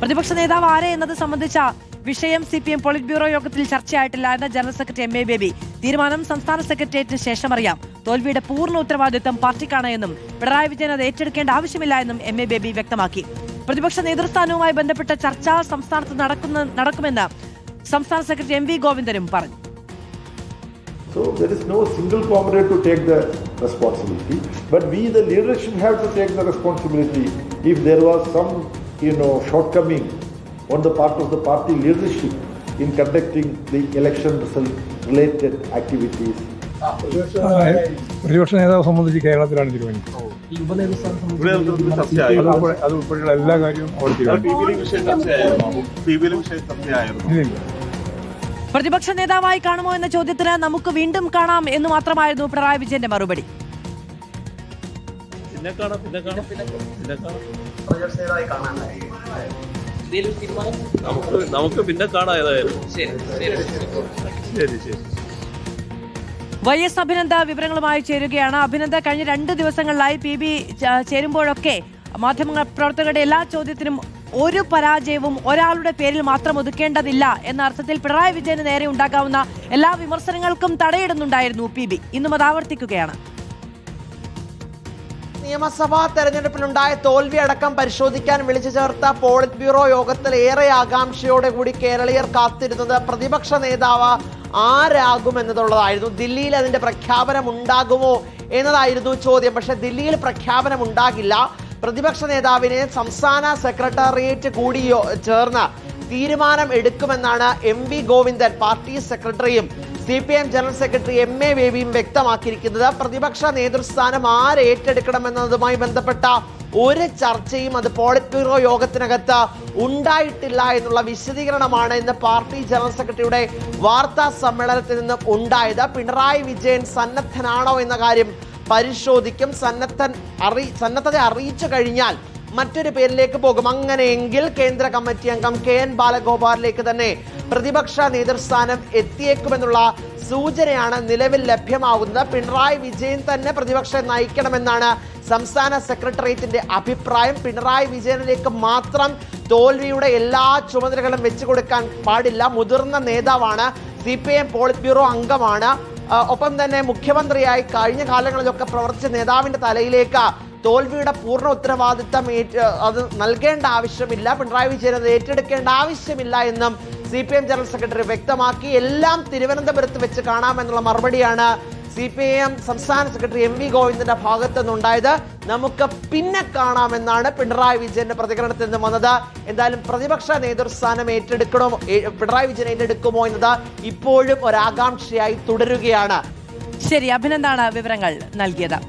പ്രതിപക്ഷ നേതാവ് ആരെ എന്നത് സംബന്ധിച്ച വിഷയം CPM പോളിറ്റ് ബ്യൂറോ യോഗത്തിൽ ചർച്ചയായിട്ടില്ല എന്ന് ജനറൽ സെക്രട്ടറി MA ബേബി. തീരുമാനം സംസ്ഥാന സെക്രട്ടേറിയറ്റിന് ശേഷം അറിയാം. തോൽവിയുടെ പൂർണ്ണ ഉത്തരവാദിത്തം പാർട്ടിക്കാണ് എന്നും പിണറായി വിജയൻ അത് ഏറ്റെടുക്കേണ്ട ആവശ്യമില്ല എന്നും MA ബേബി വ്യക്തമാക്കി. പ്രതിപക്ഷ നേതൃസ്ഥാനവുമായി ബന്ധപ്പെട്ട ചർച്ച സംസ്ഥാനത്ത് നടക്കുമെന്ന് സംസ്ഥാന സെക്രട്ടറി MV ഗോവിന്ദനും പറഞ്ഞു. So there is no single comrade to take the responsibility, but we the leadership have to take the responsibility if there was some shortcoming on the part of the party leadership in conducting the election result related activities. പ്രതിപക്ഷ നേതാവ് സംബന്ധിച്ച് കേരളത്തിലാണ് തീരുമാനിക്കുന്നത്. അത് ഉൾപ്പെടെയുള്ള എല്ലാ കാര്യവും പ്രതിപക്ഷ നേതാവായി കാണുമോ എന്ന ചോദ്യത്തിന് നമുക്ക് വീണ്ടും കാണാം എന്ന് മാത്രമായിരുന്നു പിണറായി വിജയന്റെ മറുപടി. നമുക്ക് പിന്നെ കാണാം ഏതായാലും. YS അഭിനന്ദ വിവരങ്ങളുമായി ചേരുകയാണ്. അഭിനന്ദ, കഴിഞ്ഞ 2 ദിവസങ്ങളിലായി PB ചേരുമ്പോഴൊക്കെ മാധ്യമ പ്രവർത്തകരുടെ എല്ലാ ചോദ്യത്തിനും ഒരു പരാജയവും ഒരാളുടെ പേരിൽ മാത്രം ഒതുക്കേണ്ടതില്ല എന്ന അർത്ഥത്തിൽ പിണറായി വിജയന് നേരെ ഉണ്ടാകാവുന്ന എല്ലാ വിമർശനങ്ങൾക്കും തടയിടുന്നുണ്ടായിരുന്നു PB. ഇന്നും അത് ആവർത്തിക്കുകയാണ്. നിയമസഭാ തെരഞ്ഞെടുപ്പിലുണ്ടായ തോൽവി അടക്കം പരിശോധിക്കാൻ വിളിച്ചു ചേർത്ത പോളിറ്റ് ബ്യൂറോ യോഗത്തിൽ ഏറെ ആകാംക്ഷയോടെ കൂടി കേരളീയർ കാത്തിരുന്നത് പ്രതിപക്ഷ നേതാവ് ആരാകുമെന്നതുള്ളതായിരുന്നു. ദില്ലിയിൽ അതിന്റെ പ്രഖ്യാപനം ഉണ്ടാകുമോ എന്നതായിരുന്നു ചോദ്യം. പക്ഷെ ദില്ലിയിൽ പ്രഖ്യാപനം ഉണ്ടാകില്ല. പ്രതിപക്ഷ നേതാവിനെ സംസ്ഥാന സെക്രട്ടേറിയറ്റ് കൂടി ചേർന്ന് തീരുമാനം എടുക്കുമെന്നാണ് MV ഗോവിന്ദൻ പാർട്ടി സെക്രട്ടറിയും CPM ജനറൽ സെക്രട്ടറി MA ബേബിയും വ്യക്തമാക്കിയിരിക്കുന്നത്. പ്രതിപക്ഷ നേതൃസ്ഥാനം ആര് ഏറ്റെടുക്കണമെന്നതുമായി ബന്ധപ്പെട്ട ഒരു ചർച്ചയും അത് പോളിറ്റ് ബ്യൂറോ യോഗത്തിനകത്ത് ഉണ്ടായിട്ടില്ല എന്നുള്ള വിശദീകരണമാണ് ഇന്ന് പാർട്ടി ജനറൽ സെക്രട്ടറിയുടെ വാർത്താ സമ്മേളനത്തിൽ നിന്നും ഉണ്ടായത്. പിണറായി വിജയൻ സന്നദ്ധനാണോ എന്ന കാര്യം പരിശോധിക്കും. സന്നദ്ധത അറിയിച്ചു കഴിഞ്ഞാൽ മറ്റൊരു പേരിലേക്ക് പോകും. അങ്ങനെയെങ്കിൽ കേന്ദ്ര കമ്മിറ്റി അംഗം KN ബാലഗോപാലിലേക്ക് തന്നെ പ്രതിപക്ഷ നേതൃസ്ഥാനം എത്തിയേക്കുമെന്നുള്ള സൂചനയാണ് നിലവിൽ ലഭ്യമാകുന്നത്. പിണറായി വിജയൻ തന്നെ പ്രതിപക്ഷം നയിക്കണമെന്നാണ് സംസ്ഥാന സെക്രട്ടേറിയറ്റിന്റെ അഭിപ്രായം. പിണറായി വിജയനിലേക്ക് മാത്രം തോൽവിയുടെ എല്ലാ ചുമതലകളും വെച്ചു കൊടുക്കാൻ പാടില്ല. മുതിർന്ന നേതാവാണ്, CPM പോളിറ്റ് ബ്യൂറോ അംഗമാണ്, ഒപ്പം തന്നെ മുഖ്യമന്ത്രിയായി കഴിഞ്ഞ കാലങ്ങളിലൊക്കെ പ്രവർത്തിച്ച നേതാവിന്റെ തലയിലേക്ക് തോൽവിയുടെ പൂർണ്ണ ഉത്തരവാദിത്തം അത് നൽകേണ്ട ആവശ്യമില്ല, പിണറായി വിജയൻ അത് ഏറ്റെടുക്കേണ്ട ആവശ്യമില്ല എന്നും CPM ജനറൽ സെക്രട്ടറി വ്യക്തമാക്കി. എല്ലാം തിരുവനന്തപുരത്ത് വെച്ച് കാണാമെന്നുള്ള മറുപടിയാണ് CPM സംസ്ഥാന സെക്രട്ടറി MV ഗോവിന്ദന്റെ ഭാഗത്തു നിന്നുണ്ടായത്. നമുക്ക് പിന്നെ കാണാമെന്നാണ് പിണറായി വിജയന്റെ പ്രതികരണത്തിൽ നിന്ന് വന്നത്. എന്തായാലും പ്രതിപക്ഷ നേതൃസ്ഥാനം പിണറായി വിജയൻ ഏറ്റെടുക്കുമോ എന്നത് ഇപ്പോഴും ഒരാകാംക്ഷയായി തുടരുകയാണ്. ശരി, അഭിനന്ദാണ് വിവരങ്ങൾ നൽകിയത്.